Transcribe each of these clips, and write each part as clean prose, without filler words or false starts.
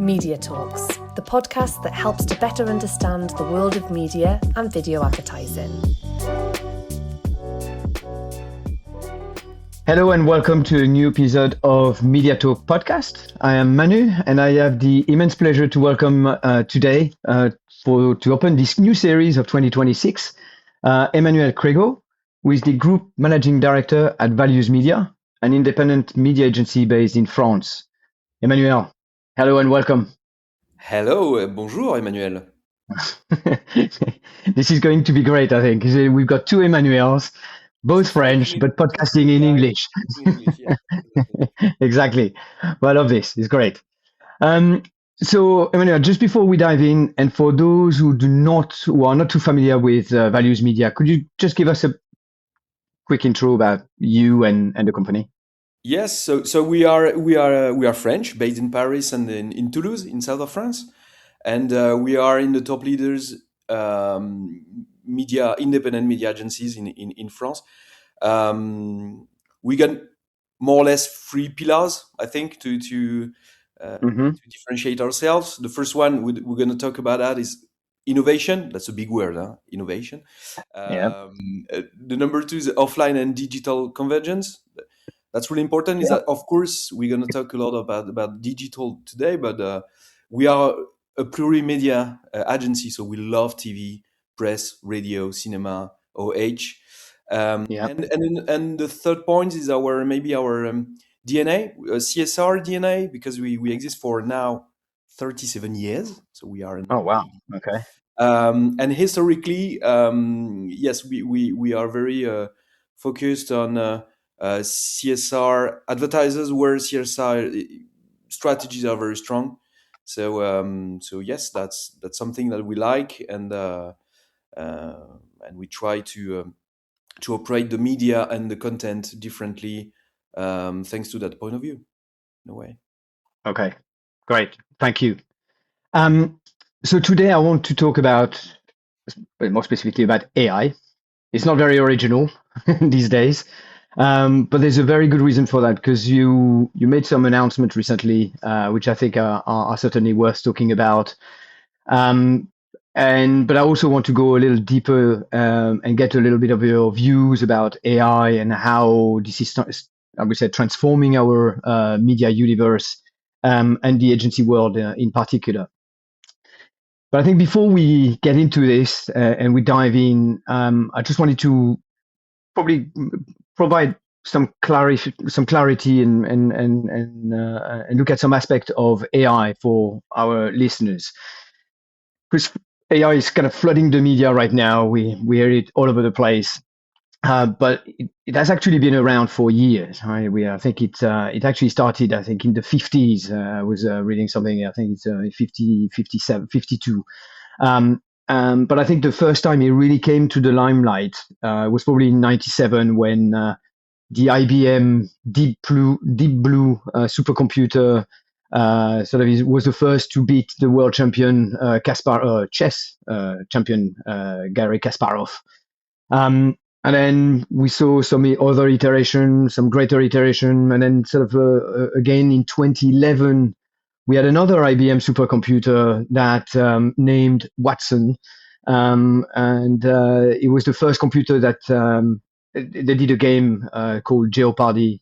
Media Talks, the podcast that helps to better understand the world of media and video advertising. Hello and welcome to a new episode of Media Talk podcast. I am Manu and I have the immense pleasure to welcome today to open this new series of 2026, Emmanuel Crego, who is the Group Managing Director at Values Media, an independent media agency based in France. Emmanuel, hello and welcome. Hello, bonjour Emmanuel. This is going to be great, I think. We've got two Emmanuels, both French, but podcasting in English. Exactly. Well, I love this. It's great. So, Emmanuel, just before we dive in, and for those who are not too familiar with Values Media, could you just give us a quick intro about you and the company? Yes, so we are French, based in Paris and in Toulouse, in south of France, and we are in the top leaders independent media agencies in France. We got more or less three pillars, I think, to differentiate ourselves. The first one we're going to talk about that is innovation. That's a big word, huh? Innovation. The number two is offline and digital convergence. That's really important. Is that, of course, we're going to talk a lot about digital today, but we are a plurimedia agency, so we love TV, press, radio, cinema, OH. And the third point is our DNA, CSR DNA, because we exist for now 37 years. So we are. Oh wow! Okay. And historically, yes, we are very focused on CSR advertisers, where CSR strategies are very strong. So yes, that's something that we like, and we try to operate the media and the content differently, thanks to that point of view, in a way. Okay, great. Thank you. So today I want to talk about, more specifically, about AI. It's not very original these days, but there's a very good reason for that, because you made some announcement recently, which I think are certainly worth talking about. But I also want to go a little deeper and get a little bit of your views about AI and how this is, I would say, transforming our media universe and the agency world in particular. But I think before we get into this and we dive in, I just wanted to probably provide some clarity and look at some aspect of AI for our listeners. Because AI is kind of flooding the media right now. We hear it all over the place, but it has actually been around for years. Right? I think it actually started, I think, in the 50s. I was reading something. I think it's 50, 57, 52. But I think the first time it really came to the limelight was probably in 97 when the IBM Deep Blue supercomputer was the first to beat the world champion chess champion Garry Kasparov. And then we saw some other iteration, some greater iteration, and then again in 2011 we had another IBM supercomputer that named Watson, and it was the first computer that they did a game called Jeopardy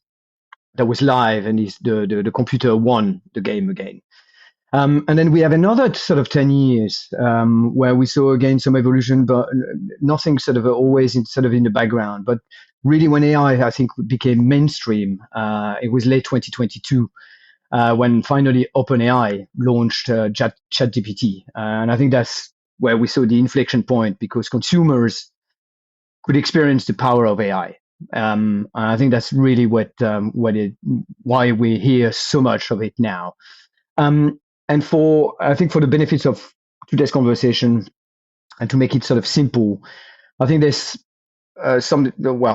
that was live, and the computer won the game again. And then we have another 10 years where we saw again some evolution, but nothing always in the background. But really, when AI, I think, became mainstream, it was late 2022 when finally OpenAI launched ChatGPT, and I think that's where we saw the inflection point, because consumers could experience the power of AI. I think that's really why we hear so much of it now. And for the benefits of today's conversation, and to make it simple, I think there's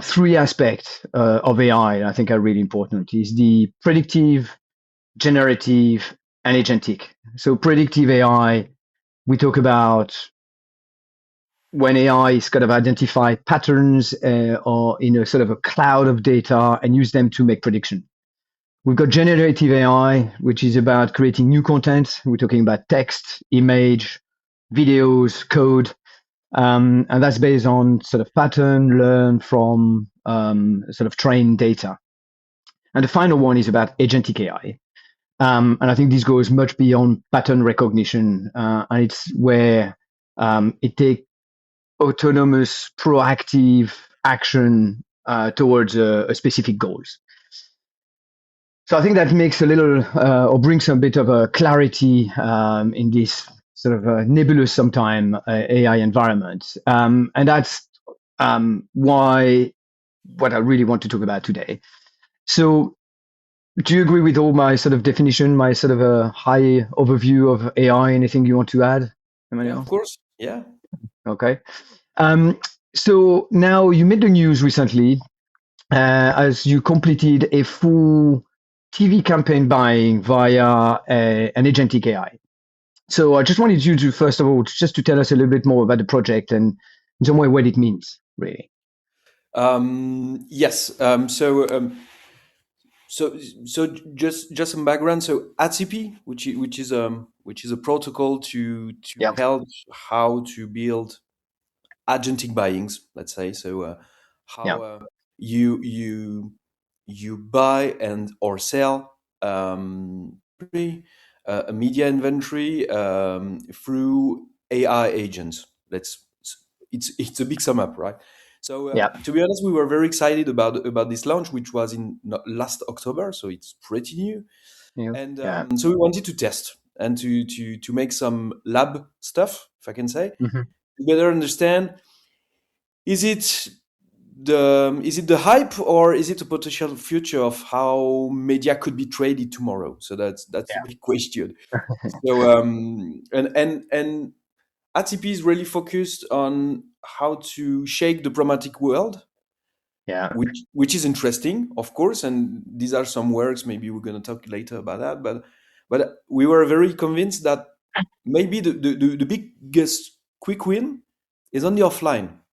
three aspects of AI I think are really important. Is the predictive, generative, and agentic. So predictive AI, we talk about when AI is identify patterns or in a cloud of data and use them to make prediction. We've got generative AI, which is about creating new content. We're talking about text, image, videos, code. And that's based on sort of pattern learned from sort of trained data. And the final one is about agentic AI. And I think this goes much beyond pattern recognition. And it's where it takes autonomous, proactive action towards a specific goals. So I think that makes a little or brings a bit of a clarity in this sort of nebulous sometime AI environment. And that's why what I really want to talk about today. So do you agree with all my sort of definition, my sort of a high overview of AI? Anything you want to add, Yeah, Emmanuel? of course. Yeah. Okay. So now you made the news recently as you completed a full TV campaign buying via an agentic AI. So I just wanted you to, first of all, just to tell us a little bit more about the project and in some way what it means, really. Yes. So just some background. So ATCP, which is a protocol to Yeah. help how to build agentic buyings, let's say. So how Yeah. you buy and or sell a media inventory through AI agents. It's a big sum up, right? So Yeah. to be honest, we were very excited about this launch, which was in last October, so it's pretty new. Yeah. And Yeah. so we wanted to test and to make some lab stuff, if I can say, Mm-hmm. to better understand, is it the hype, or is it a potential future of how media could be traded tomorrow? So that's a big question. So and ATP is really focused on how to shake the pragmatic world, Yeah. which is interesting, of course. And these are some works. Maybe we're going to talk later about that. But we were very convinced that maybe the biggest quick win is on the offline.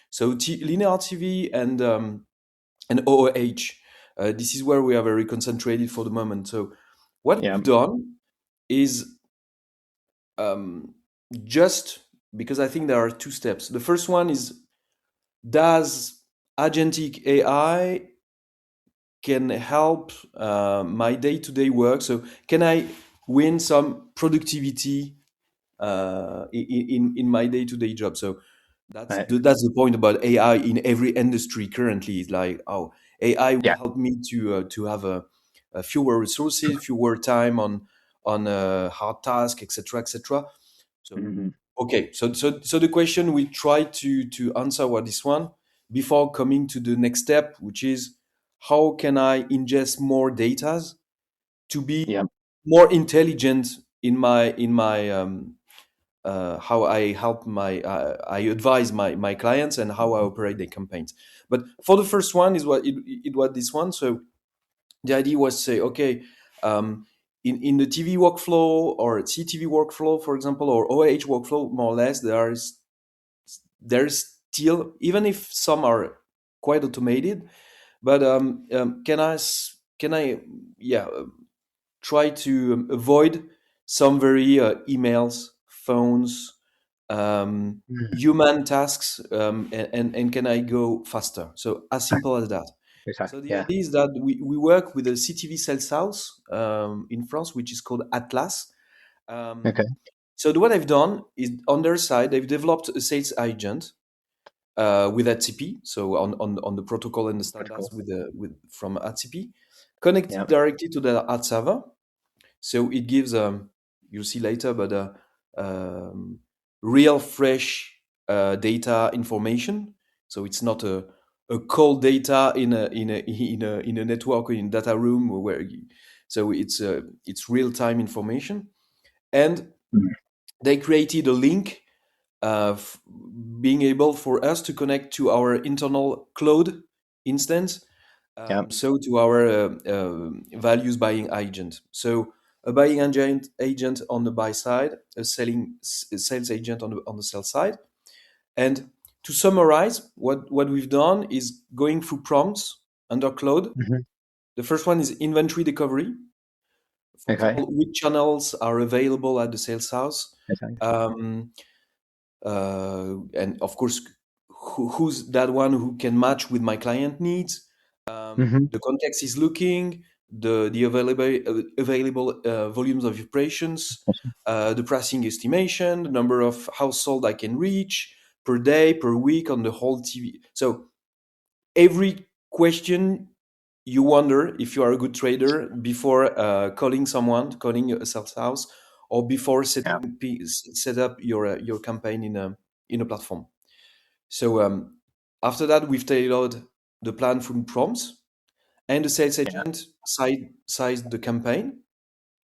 So linear TV and OOH. This is where we are very concentrated for the moment. So what Yeah. we've done is um, just because I think there are two steps. The first one is, does agentic AI can help my day-to-day work? So can I win some productivity in my day-to-day job? So Right. that's the point about AI in every industry currently. It's like, oh, AI will Yeah. help me to have a fewer resources, fewer time on hard task, etc., etc. So Mm-hmm. okay, so the question we try to answer what this one before coming to the next step, which is, how can I ingest more data to be Yeah. more intelligent in my how I help I advise my clients and how I operate their campaigns. But for the first one is what it was this one. So the idea was to say, okay, in the TV workflow or CTV workflow, for example, or OH workflow, more or less, there's still, even if some are quite automated, but can I yeah try to avoid some very emails, phones, Mm-hmm. human tasks, and can I go faster? So as simple as that. So the Yeah. idea is that we work with a CTV sales house in France, which is called Atlas. Okay. So what they've done is, on their side, they've developed a sales agent with ATCP, so on the protocol and the standards Protocol. with from ATCP, connected Yeah. directly to the ad server. So it gives you'll see later, but um, real fresh data information. So it's not a cold data in a network or in data room so it's real time information. And Mhm. they created a link of being able for us to connect to our internal cloud instance, Yeah. so to our values buying agent. So a buying agent on the buy side, a sales agent on the sell side. And to summarize, what we've done is going through prompts under cloud, Mhm. The first one is inventory discovery. For example, which channels are available at the sales house, and of course, who's that one who can match with my client needs. The context is looking, the available volumes of operations, the pricing estimation, the number of household I can reach per day, per week on the whole TV. So every question you wonder if you are a good trader before calling a sales house, or before set up your campaign in a platform. So after that, we've tailored the plan from prompts, and the sales agent sized the campaign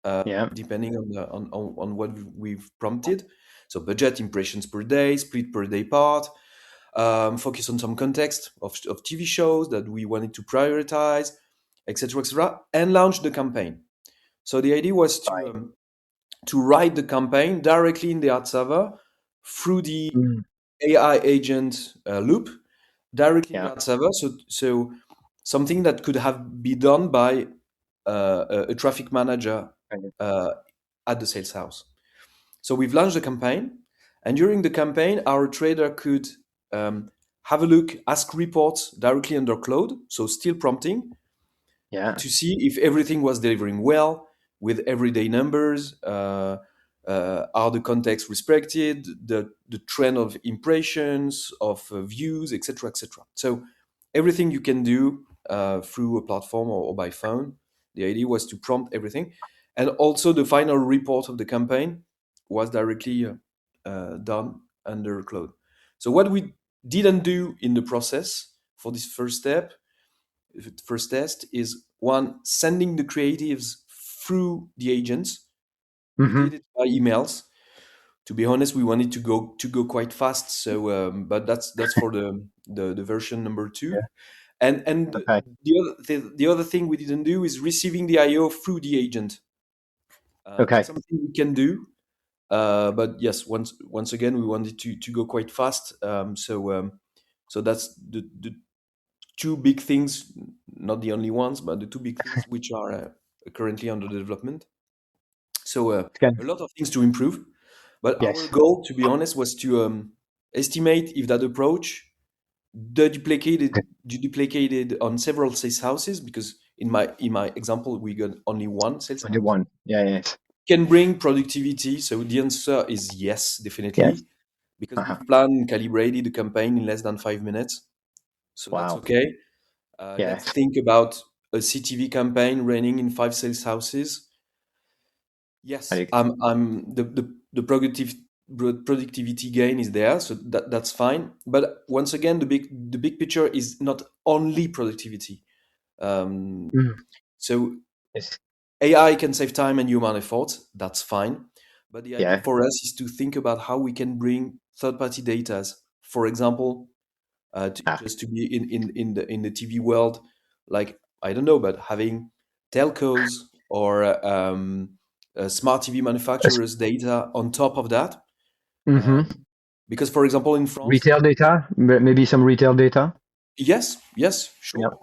depending on what we've prompted. So budget, impressions per day, split per day part, focus on some context of TV shows that we wanted to prioritize, etc., and launch the campaign. So the idea was to write the campaign directly in the ad server through the AI agent loop, directly in the ad server. So something that could have been done by a traffic manager at the sales house. So we've launched the campaign, and during the campaign, our trader could have a look, ask reports directly under Claude, so still prompting, to see if everything was delivering well with everyday numbers. Are the context respected, the trend of impressions, of views, etc., etc. So everything you can do through a platform or by phone. The idea was to prompt everything. And also the final report of the campaign was directly done under Claude. So what we didn't do in the process for this first test is, one, sending the creatives through the agents. We did it by emails. To be honest, we wanted to go quite fast. So, but that's for the version number 2. Yeah. And the other thing we didn't do is receiving the IO through the agent. That's something we can do. But yes, once again, we wanted to go quite fast. So that's the two big things, not the only ones, but the two big things which are currently under development. So a lot of things to improve. But our goal, to be honest, was to estimate if that approach duplicated on several sales houses, because in my example we got only one sales house. Only one. Yes. Can bring productivity. So the answer is yes, definitely, because we've planned and calibrated the campaign in less than 5 minutes. So that's okay. Let's think about a CTV campaign running in 5 sales houses. Yes, the productivity gain is there, so that's fine. But once again, the big picture is not only productivity. So AI can save time and human effort. That's fine. But the idea for us is to think about how we can bring third-party data. For example, just to be in the TV world, like, I don't know, but having telcos or smart TV manufacturers' data on top of that. Because, for example, in France, retail data, maybe some retail data. Yes, sure.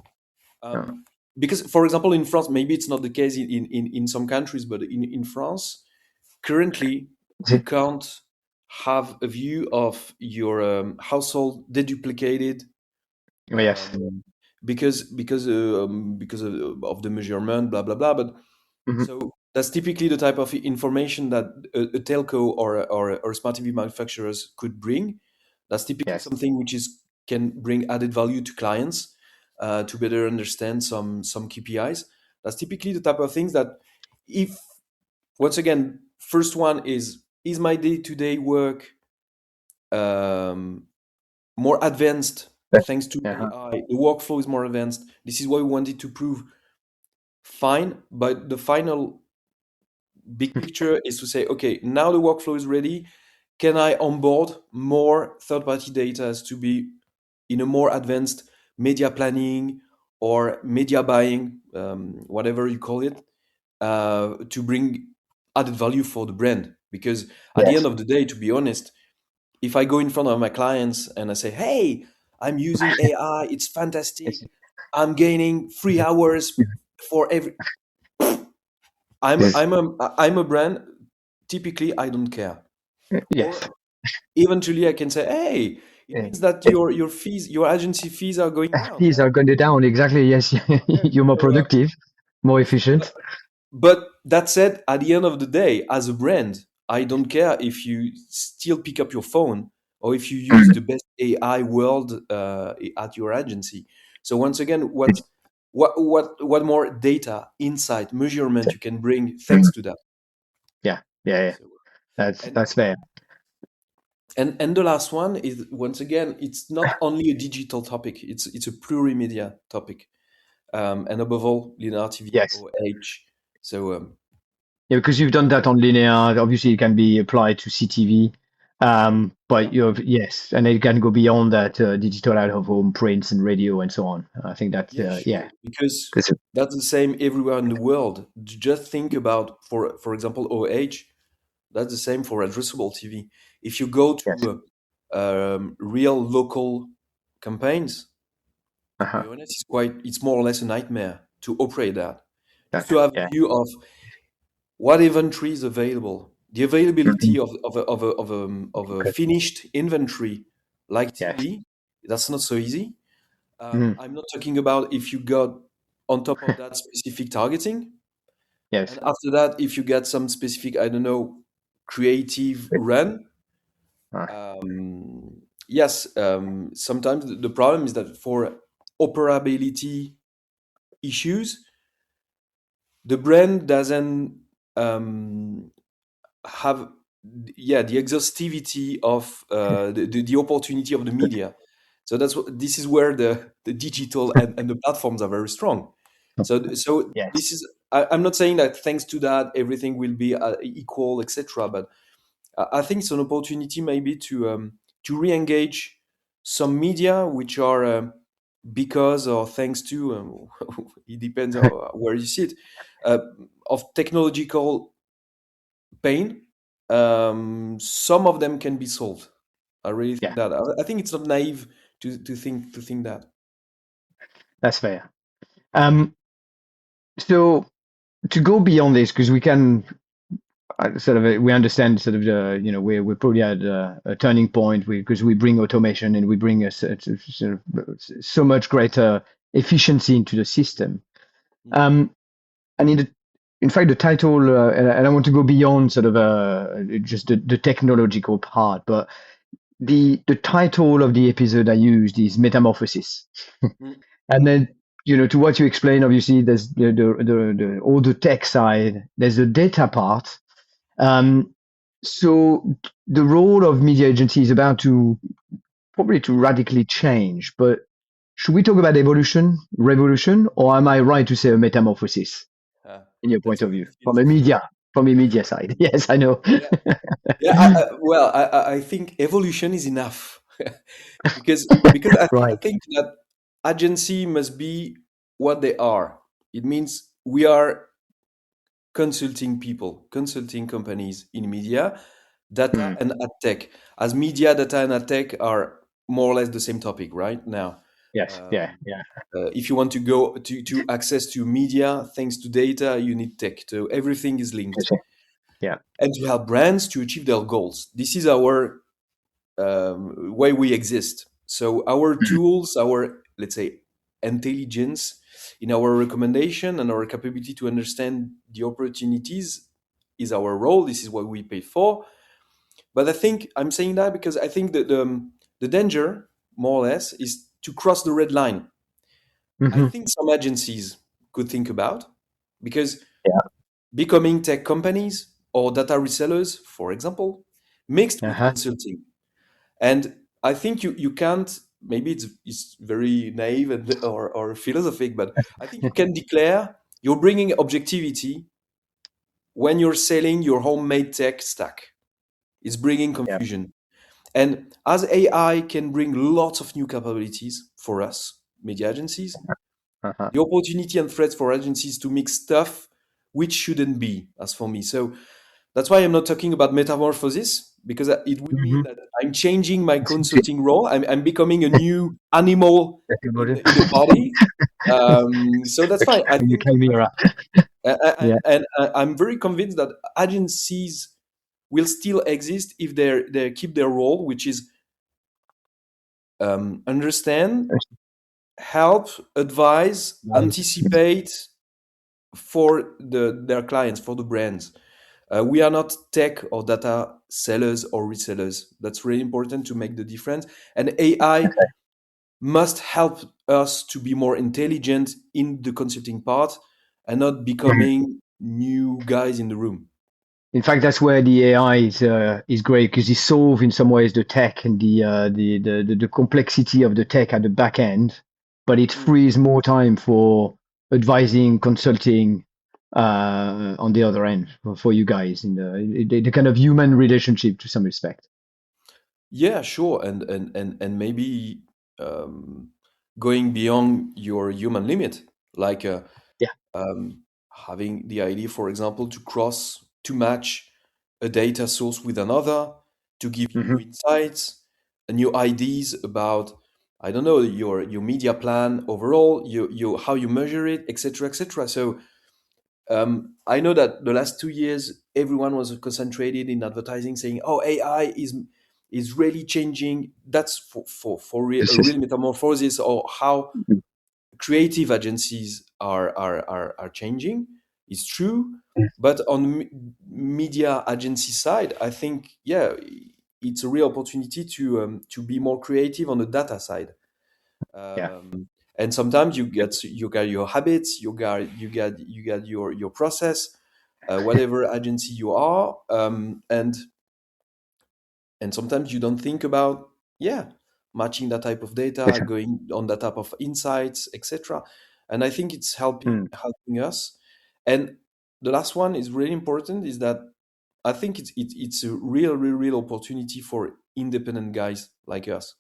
Because, for example, in France, maybe it's not the case in some countries, but in France, currently you can't have a view of your household deduplicated. Because of the measurement, blah blah blah. But so that's typically the type of information that a telco or smart TV manufacturers could bring. That's typically something which can bring added value to clients to better understand some KPIs. That's typically the type of things that, if, once again, first one is my day-to-day work more advanced thanks to AI, the workflow is more advanced. This is what we wanted to prove. Fine, but the final big picture is to say, okay, now the workflow is ready. Can I onboard more third-party data to be in a more advanced media planning or media buying, whatever you call it, to bring added value for the brand? Because at the end of the day, to be honest, if I go in front of my clients and I say, hey, I'm using AI, it's fantastic, I'm gaining 3 hours for every. I'm a brand. Typically, I don't care. Yes. Or eventually, I can say, hey, it Yeah. means that your fees, your agency fees are going down. Fees are going down. Exactly. Yes. Yeah. You're more So, productive, more efficient. but that said, at the end of the day, as a brand, I don't care if you still pick up your phone or if you use the best AI world at your agency. So once again, what more data, insight, measurement you can bring thanks to that. Yeah. Yeah. Yeah. So, That's and that's fair. and the last one is, once again, it's not only a digital topic; it's a plurimedia topic, and above all, linear TV Yes. or H. So Yeah, because you've done that on linear. Obviously, it can be applied to CTV. But yes, and it can go beyond that, digital out of home, prints and radio and so on. I think that yeah, yeah, sure. Because that's that's the same everywhere in the world. Just think about, for example, OH. That's the same for addressable TV. If you go yes. to real local campaigns, to be Uh-huh. honest, it's more or less a nightmare to operate that. Just to That, have a yeah. view of what inventory is available, the Mhm. availability of a Okay. finished inventory like Yes. TV. That's not so easy. Mhm. I'm not talking about if you got on top of that specific targeting, Yes. and after that, if you get some specific, I don't know, creative run. Uh, Yes, sometimes the problem is that for operability issues, the brand doesn't um, have, yeah, the exhaustivity of the opportunity of the media. So this is where the digital and the platforms are very strong. So yes. this is, I'm not saying that thanks to that everything will be equal, etc. But I think it's an opportunity maybe to re-engage some media which are because or thanks to it depends on where you sit, uh, of technological pain. Some of them can be solved. I really think Yeah, that. I think it's not naive to think that. that's fair. Um, so to go beyond this, because we can we understand sort of the, we're probably at a turning point because we bring automation and we bring sort of so much greater efficiency into the system. Mm. Um, and in fact, the title, and I want to go beyond sort of just the technological part, but the title of the episode I used is Metamorphosis. Mm. And then, to what you explained, obviously, there's the all the tech side, there's the data part. Um, so the role of media agency is about to probably to radically change. But should we talk about evolution, revolution, or am I right to say a metamorphosis in your point That's a of bit view from a media side? Yes, I know. yeah, yeah. Well, I think evolution is enough because I Right. think that agency must be what they are. It means we are consulting people, consulting companies in media, data Mm, and ad tech. As media, data, and ad tech are more or less the same topic right now. yes. Yeah. Um, Yeah. if you want to go to access to media, thanks to data, you need tech. So everything is linked. Yes, yeah. And to help brands to achieve their goals. This is our way we exist. So our Mm, tools, our, let's say, intelligence in our recommendation and our capability to understand the opportunities is our role. This is what we pay for. But I think I'm saying that because I think that the danger, more or less, is to cross the red line. I mhm, think some agencies could think about, because yeah. becoming tech companies or data resellers, for example, mixed with Uh-huh. consulting. And I think you can't, maybe it's very naive or philosophic, but I think you can declare you're bringing objectivity when you're selling your homemade tech stack. It's bringing Yeah. confusion. And as AI can bring lots of new capabilities for us, media agencies, Uh-huh. the opportunity and threats for agencies to mix stuff which shouldn't be, as for me. So that's why I'm not talking about metamorphosis, because it would mean Mhm. that I'm changing my consulting role. I'm becoming a new animal That's about in it. the body. So that's fine. I You think, came here. Yeah. and I'm very convinced that agencies will still exist if they keep their role, which is understand, help, advise, anticipate for their clients, for the brands. We are not tech or data sellers or resellers. That's really important to make the difference. And AI must help us to be more intelligent in the consulting part and not becoming new guys in the room. In fact, that's where the AI is great because it solves in some ways the tech and the complexity of the tech at the back end, but it Mm. frees more time for advising, consulting on the other end for you guys in the kind of human relationship to some respect. Yeah, sure, and maybe um, going beyond your human limit, like Yeah. having the idea, for example, to match a data source with another, to give you new Hmm. insights, new ideas about, I don't know, your media plan overall, you how you measure it, etc., etc. So I know that the last 2 years, everyone was concentrated in advertising, saying, "Oh, AI is really changing." That's a real metamorphosis, or how creative agencies are changing. It's true, but on media agency side, I think, yeah, it's a real opportunity to be more creative on the data side. Yeah. And sometimes you got your habits, you got your process, whatever agency you are, and sometimes you don't think about, yeah, matching that type of data, going on that type of insights, etc. And I think it's Mm. helping us. And the last one is really important, is that I think it's a real opportunity for independent guys like us,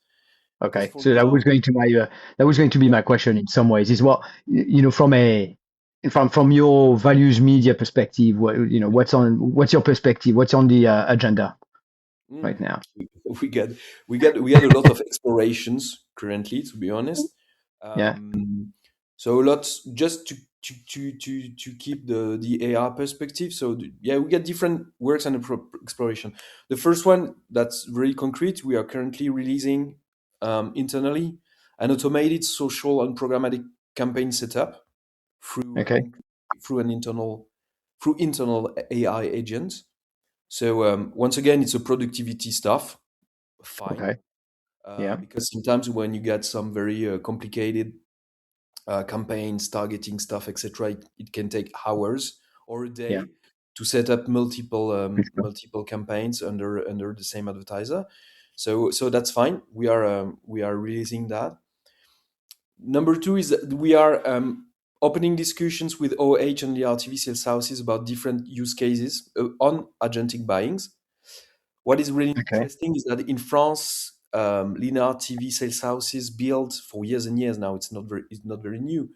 because Okay, for so now, that was going to be yeah. my question in some ways. Is what from from your values media perspective. What's your perspective? What's on the agenda right Mm. now? We get we get a lot of explorations currently, to be honest. Yeah. So lots, just to keep the AR perspective. So yeah, we get different works and exploration. The first one that's very concrete. We are currently releasing internally an automated social and programmatic campaign setup through Okay. through an internal AI agent. So once again, it's a productivity stuff, fine, Okay. Yeah. because sometimes when you get some very complicated campaigns, targeting stuff, etc., it can take hours or a Yeah. day to set up It's good. multiple campaigns under the same advertiser. So that's fine. We are releasing that. Number two is that we are opening discussions with OH and the RTV sales houses about different use cases on agentic buyings. What is really Okay. interesting is that in France, linear TV sales houses build for years and years now. It's not very new.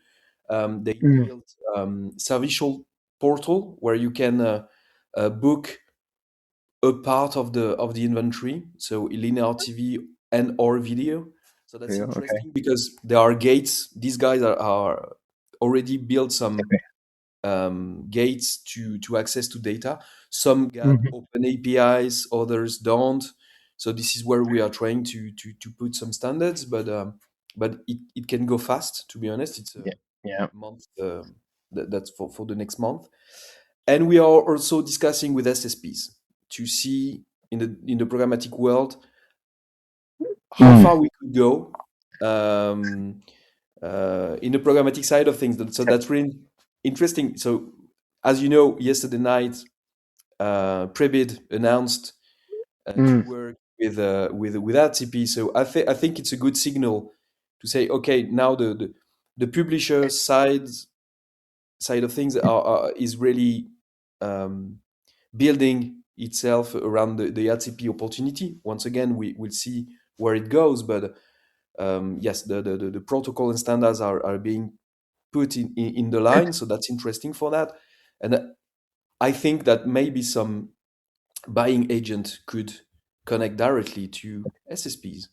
They Mm. built servicial portal where you can book a part of the inventory, so linear TV and or video. So that's Yeah. Okay. interesting because there are gates. These guys are already built some Okay. gates to access to data. Some got Mhm. open APIs, others don't. So this is where we are trying to put some standards, but it can go fast. To be honest, it's a Yeah. Yeah. month. That's for the next month, and we are also discussing with SSPs to see in the programmatic world how Mm. far we could go um, in the programmatic side of things. So that's really interesting. So as you know, yesterday night, Prebid announced to Mm. work with RTP. So I think it's a good signal to say, okay, now the publisher side of things is really um, building itself around the RTP opportunity. Once again, we will see where it goes, but yes, the protocol and standards are being put in the line, so that's interesting for that. And I think that maybe some buying agent could connect directly to SSPs.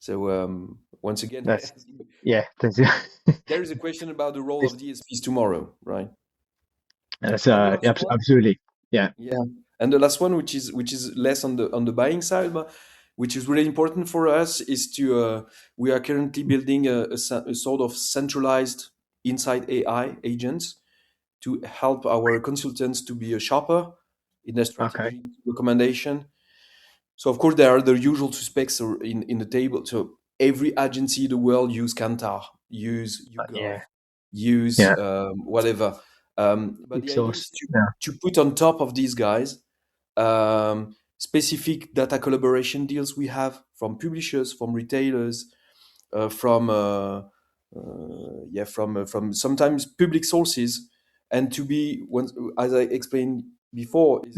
So once again, That's there is a question about the role of DSPs tomorrow, right? that's And the last one, absolutely, yeah. And the last one, which is less on the buying side, but which is really important for us, is to we are currently building a sort of centralized inside AI agents to help our consultants to be sharper in their Okay. strategy recommendation. So of course there are the usual suspects in the table. So every agency in the world use Kantar, use YouGov, use whatever. But the idea Source. is to put on top of these guys specific data collaboration deals we have from publishers, from retailers, from sometimes public sources, and to be, as I explained before, is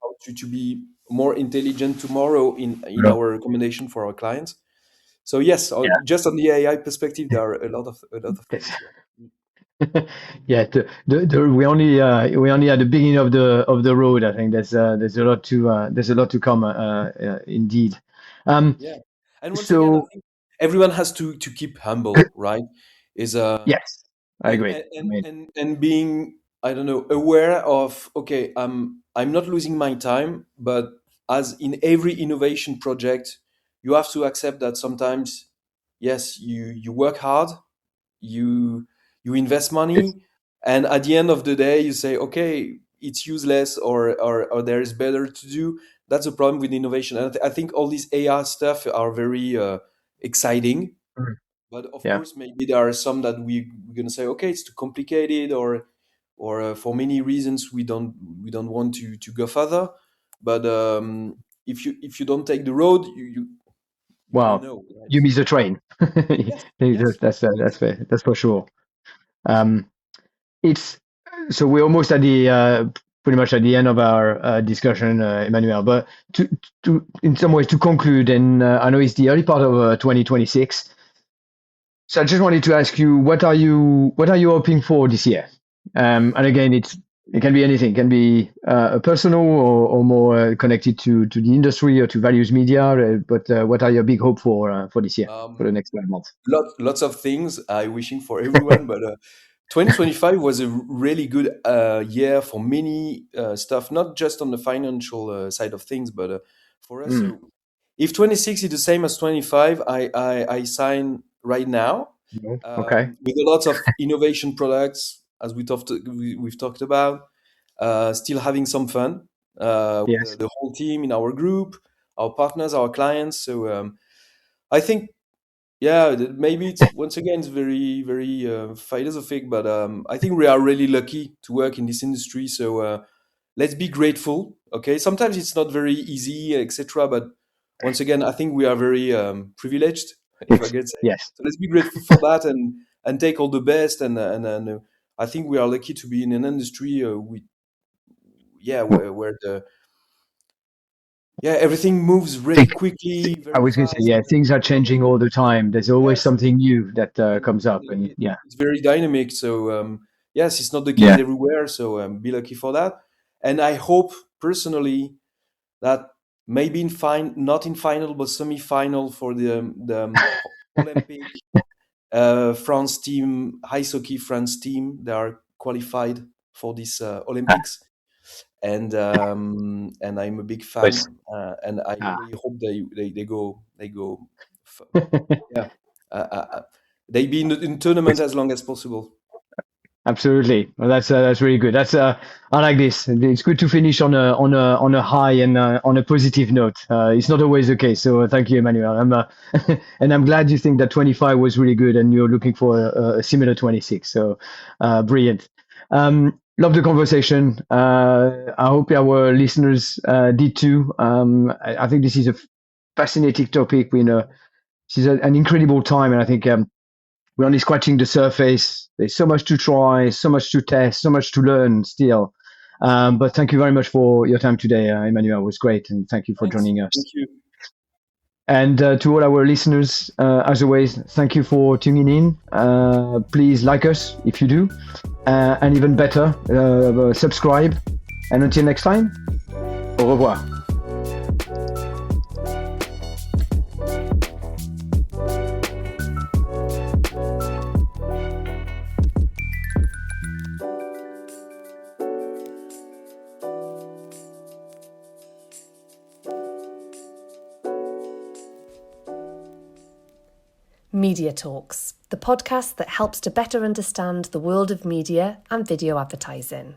how to be more intelligent tomorrow in our recommendation for our clients. So yes, just on the AI perspective, there are a lot of things. Yeah, we only at the beginning of the road. I think there's a lot to come. Indeed. And once again, I think everyone has to keep humble, right? Yes, I agree. And being, I don't know, aware of, okay, I'm not losing my time, but as in every innovation project, you have to accept that sometimes, yes, you work hard, you invest money, and at the end of the day, you say, okay, it's useless, or there is better to do. That's a problem with innovation. And I think all these AI stuff are very exciting. But of course, maybe there are some that we're going to say, okay, it's too complicated, or for many reasons we don't want to go further. But if you don't take the road, you don't know. Right? You miss the train. Yes. That's fair. That's for sure. It's so we're almost at the pretty much at the end of our discussion, Emmanuel. But to in some ways to conclude, and I know it's the early part of 2026. So I just wanted to ask you, what are you hoping for this year? And again, it can be anything. It can be personal or more connected to the industry or to values media. But what are your big hope for this year, for the next 12 months? Lots of things I wishing for everyone, but 2025 was a really good year for many stuff, not just on the financial side of things, but for us. So if 26 is the same as 25, I sign right now. Okay. With a lot of innovation products, as we've talked about, still having some fun with the whole team in our group, our partners, our clients. So I think, maybe it's once again it's very very philosophic, but I think we are really lucky to work in this industry. So let's be grateful. Okay, sometimes it's not very easy, etc. But once again, I think we are very privileged, if I could say. Yes. So let's be grateful for that and take all the best. And I think we are lucky to be in an industry where everything moves really quickly. Very I was going to say, things are changing all the time. There's always something new that comes up, and it's very dynamic. So yes, it's not the case everywhere. So be lucky for that. And I hope personally that maybe not in final, but semi-final for the Olympic France team, ice hockey France team. They are qualified for this Olympics. And I'm a big fan, and I really hope they go. They be in tournament as long as possible. Absolutely. Well, that's really good. I like this. It's good to finish on a high and on a positive note. It's not always the case. So thank you, Emmanuel. And I'm glad you think that 25 was really good, and you're looking for a similar 26. So brilliant. Love the conversation. I hope our listeners did too. I think this is a fascinating topic. This is an incredible time, and I think we're only scratching the surface. There's so much to try, so much to test, so much to learn still. But thank you very much for your time today, Emmanuel. It was great, and thank you for joining us. Thank you. And to all our listeners, as always, thank you for tuning in. Please like us if you do, and even better, subscribe. And until next time, au revoir. Media Talks, the podcast that helps to better understand the world of media and video advertising.